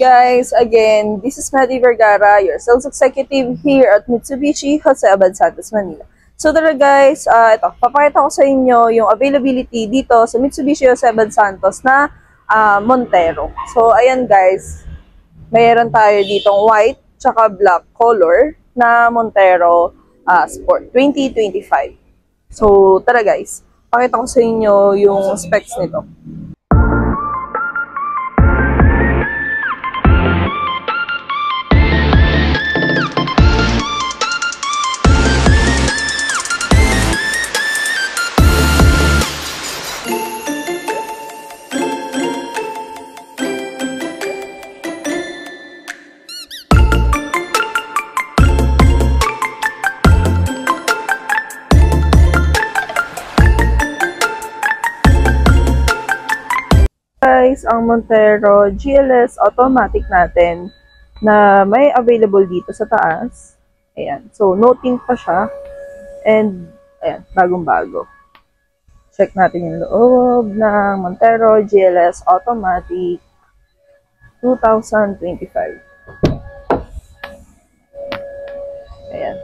guys, again, this is Maddie Vergara, your sales executive here at Mitsubishi Jose Abad Santos, Manila. So tara guys, ito, papakita ko sa inyo yung availability dito sa Mitsubishi Jose Abad Santos na Montero. So ayan guys, mayroon tayo ditong white tsaka black color na Montero Sport 2025. So tara guys, pakita ko sa inyo yung specs nito. Guys, ang Montero GLS automatic natin na may available dito sa taas. Ayan. So, no tint pa siya. And, ayan, bagong-bago. Check natin yung loob ng Montero GLS automatic 2025. Ayan.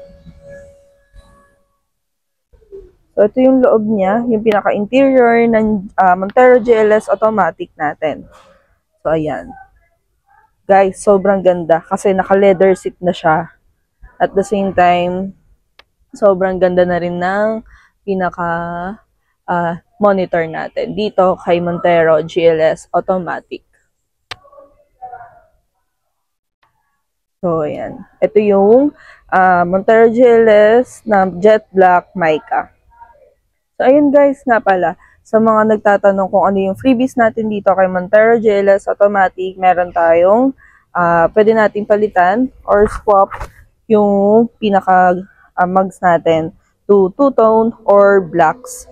So, ito yung loob niya, yung pinaka-interior ng Montero GLS automatic natin. So, ayan. Guys, sobrang ganda kasi naka-leather seat na siya. At the same time, sobrang ganda na rin ng pinaka-monitor natin dito kay Montero GLS automatic. So, ayan. Ito yung Montero GLS na jet black mica. So, ayun guys, nga pala, sa mga nagtatanong kung ano yung freebies natin dito kay Montero GLS Automatic, meron tayong pwede natin palitan or swap yung pinaka-mugs natin to two-tone or blacks,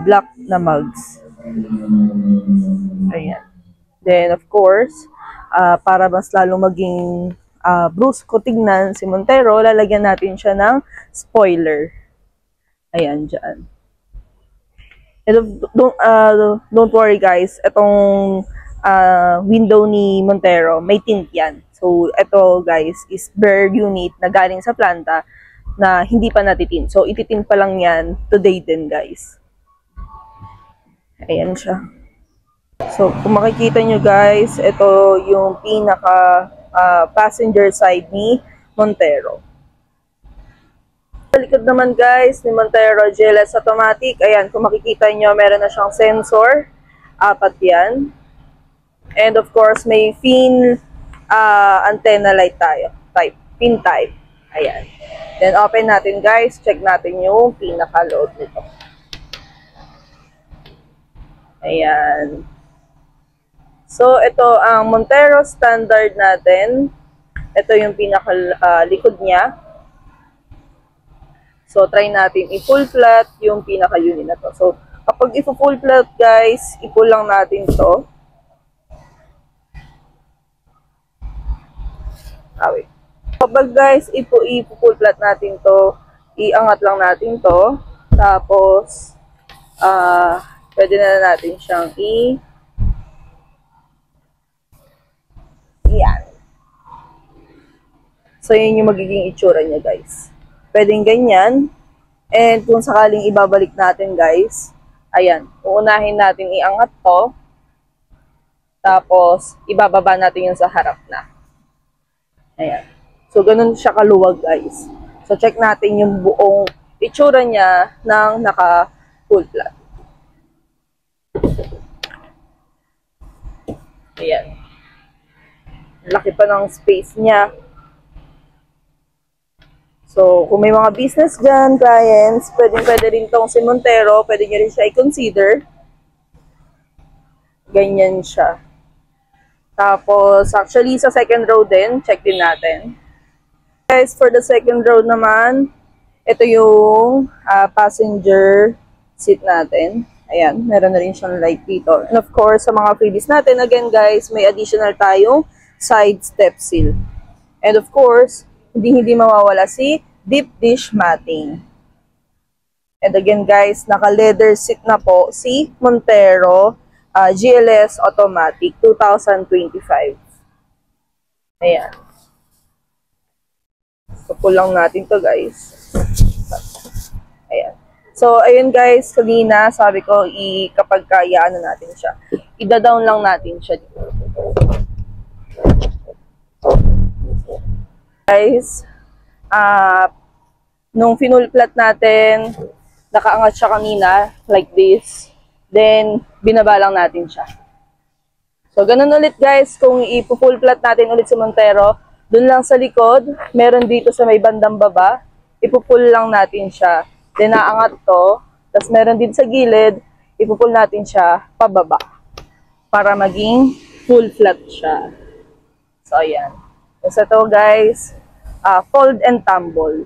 black na mugs. Ayan. Then, of course, para mas lalo maging brusco tignan si Montero, lalagyan natin siya ng spoiler. Ayan, dyan. And don't worry guys, itong window ni Montero, may tint yan. So, ito guys, is bare unit na galing sa planta na hindi pa natitint. So, ititint pa lang yan today din guys. Ayan siya. So, kung makikita nyo guys, ito yung pinaka passenger side ni Montero. Sa likod naman guys ni Montero GLS automatic, ayan, kung makikita nyo, meron na siyang sensor, 4 yan. And of course, may fin antenna light tayo, pin type. Ayan. Then open natin guys, check natin yung pinaka-load nito. Ayan. So, ito ang Montero standard natin. Ito yung pinaka-likod niya. So, try natin i-full flat yung pinaka-unit na to. So, kapag i-full flat, guys, i-pull lang natin to. Wait. Kapag, guys, i-full flat natin to, iangat lang natin to. Tapos, pwede na natin siyang yan. So, yun yung magiging itsura niya, guys. Pwedeng ganyan. And kung sakaling ibabalik natin guys, ayan, uunahin natin iangat to. Tapos, ibababa natin yung sa harap na. Ayan. So, ganun siya kaluwag guys. So, check natin yung buong itsura niya ng naka-full flat. Ayan. Laki pa ng space niya. So, kung may mga business dyan, clients, pwede rin tong si Montero, pwede nyo rin siya i-consider. Ganyan siya. Tapos, actually, sa second row din, check din natin. Guys, for the second row naman, ito yung passenger seat natin. Ayan, meron na rin siyang light dito. And of course, sa mga freebies natin, again guys, may additional tayong side step seal. And of course, hindi mawawala si deep dish matting. And again guys, naka-leather seat na po si Montero GLS Automatic 2025. Ayan. So, pull lang natin to guys. Ayan. So, ayun guys, kanina sabi ko, kapag kaya ano natin siya, ida-down lang natin siya dito. Guys, nung finull flat natin, nakaangat siya kanina, like this. Then, binaba lang natin siya. So, ganun ulit guys, kung ipo-full flat natin ulit si Montero, dun lang sa likod, meron dito sa may bandang baba, ipo-pull lang natin siya. Then, naangat to, tapos meron din sa gilid, ipo-pull natin siya pababa para maging full flat siya. So, ayan. So, ito guys, fold and tumble.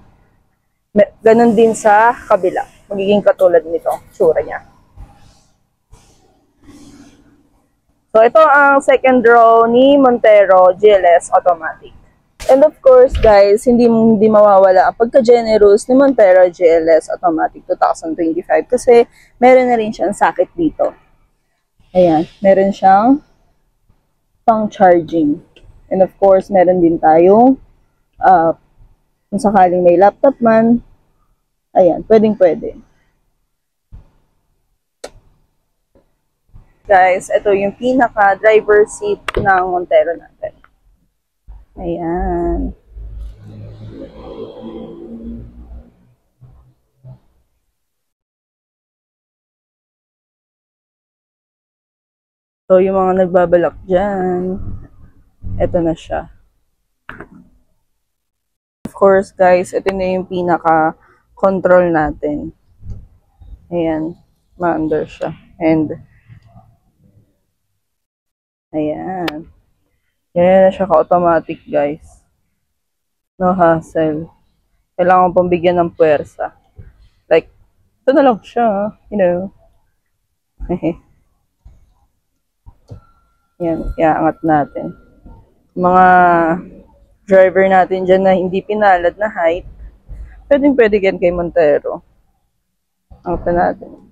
Ganon din sa kabila. Magiging katulad nito, tsura niya. So, ito ang second row ni Montero GLS Automatic. And of course, guys, hindi mawawala ang pagka-generous ni Montero GLS Automatic 2025 kasi meron na rin siyang sakit dito. Ayan, meron siyang pang-charging. And of course, meron din tayong kung sakaling may laptop man, ayan, pwedeng-pwede. Guys, ito yung pinaka-driver seat ng Montero natin. Ayan. So, yung mga nagbabalak dyan, ito na siya. Of course, guys, ito na yung pinaka-control natin. Ayan, ma-under siya. And, ayan. Yan na siya ka-automatic, guys. No hassle. Kailangan pang bigyan ng puwersa. Like, ito na lang siya, you know. Yan, iaangat natin. Mga driver natin dyan na hindi pinalad na height, pwedeng-pwede yan kay Montero. Angat natin.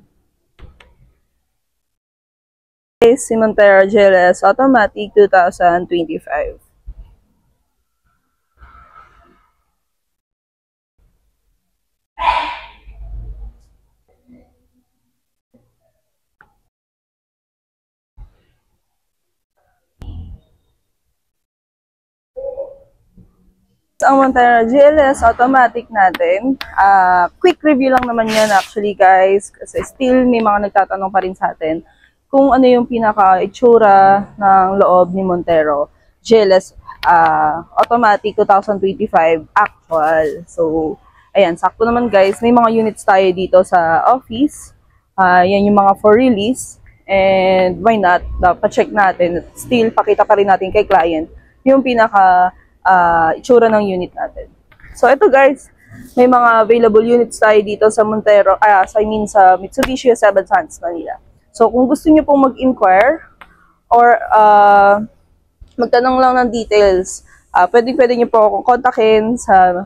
Okay, si Montero GLS Automatic 2025. Ang Montero GLS Automatic natin, quick review lang naman yan actually guys, kasi still may mga nagtatanong pa rin sa atin kung ano yung pinaka-itsura ng loob ni Montero GLS Automatic 2025 actual. So, ayan, sakto naman guys, may mga units tayo dito sa office, yan yung mga for release, and why not, pa-check natin, still pakita pa rin natin kay client yung pinaka itsura ng unit natin. So, ito guys, may mga available units tayo dito sa Montero, sa Mitsubishi Hasebad Santos, Manila. So, kung gusto niyo pong mag-inquire or magtanong lang ng details, pwede niyo po akong kontakin sa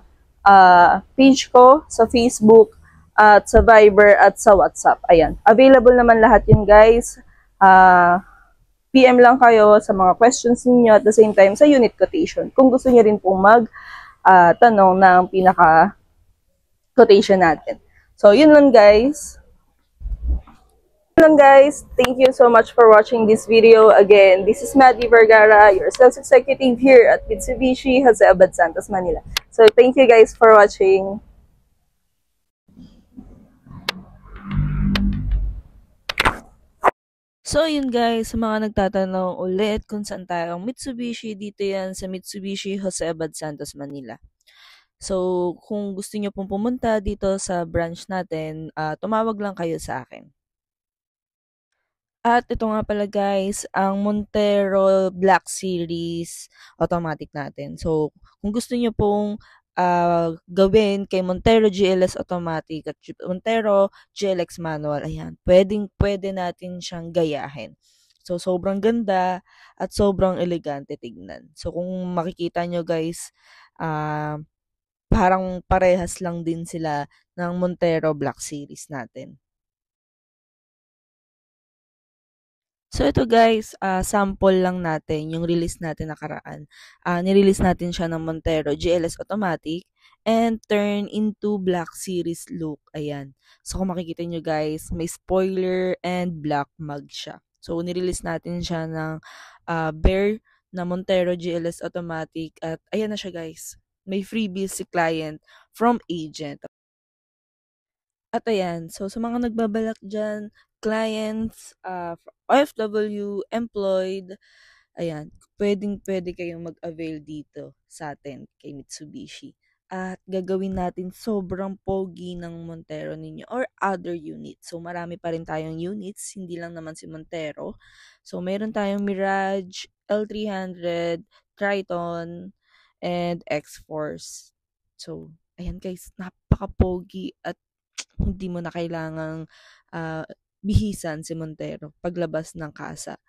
page ko, sa Facebook, at sa Viber, at sa WhatsApp. Ayan. Available naman lahat yun guys. PM lang kayo sa mga questions niyo at the same time sa unit quotation. Kung gusto niyo rin pong tanong ng pinaka-quotation natin. So, yun lang guys. Thank you so much for watching this video. Again, this is Maddie Vergara, your sales executive here at Mitsubishi Hasebad Santos, Manila. So, thank you guys for watching. So, yun guys, sa mga nagtatanong ulit kung saan tayong Mitsubishi, dito yan sa Mitsubishi Hasebad Santos, Manila. So, kung gusto nyo pong pumunta dito sa branch natin, tumawag lang kayo sa akin. At ito nga pala guys, ang Montero Black Series automatic natin. So, kung gusto nyo pong gawin kay Montero GLS Automatic at Montero GLX Manual, ayan, pwede natin siyang gayahin. So, sobrang ganda at sobrang elegante tignan. So, kung makikita nyo guys, parang parehas lang din sila ng Montero Black Series natin. So ito guys, sample lang natin yung release natin nakaraan. Nirelease natin siya ng Montero GLS Automatic and turn into Black Series look. Ayan. So kung makikita nyo guys, may spoiler and black mug siya. So nirelease natin siya ng bare na Montero GLS Automatic at ayan na siya guys. May freebies si client from agent. At ayan, so sa mga nagbabalak dyan, clients, OFW, employed, ayan, pwedeng-pwede kayong mag-avail dito sa atin kay Mitsubishi. At gagawin natin sobrang pogi ng Montero ninyo or other units. So marami pa rin tayong units, hindi lang naman si Montero. So meron tayong Mirage, L300, Triton, and X-Force. So, ayan guys, napaka-pogi at hindi mo na kailangang ah, bihisan si Montero paglabas ng kasa.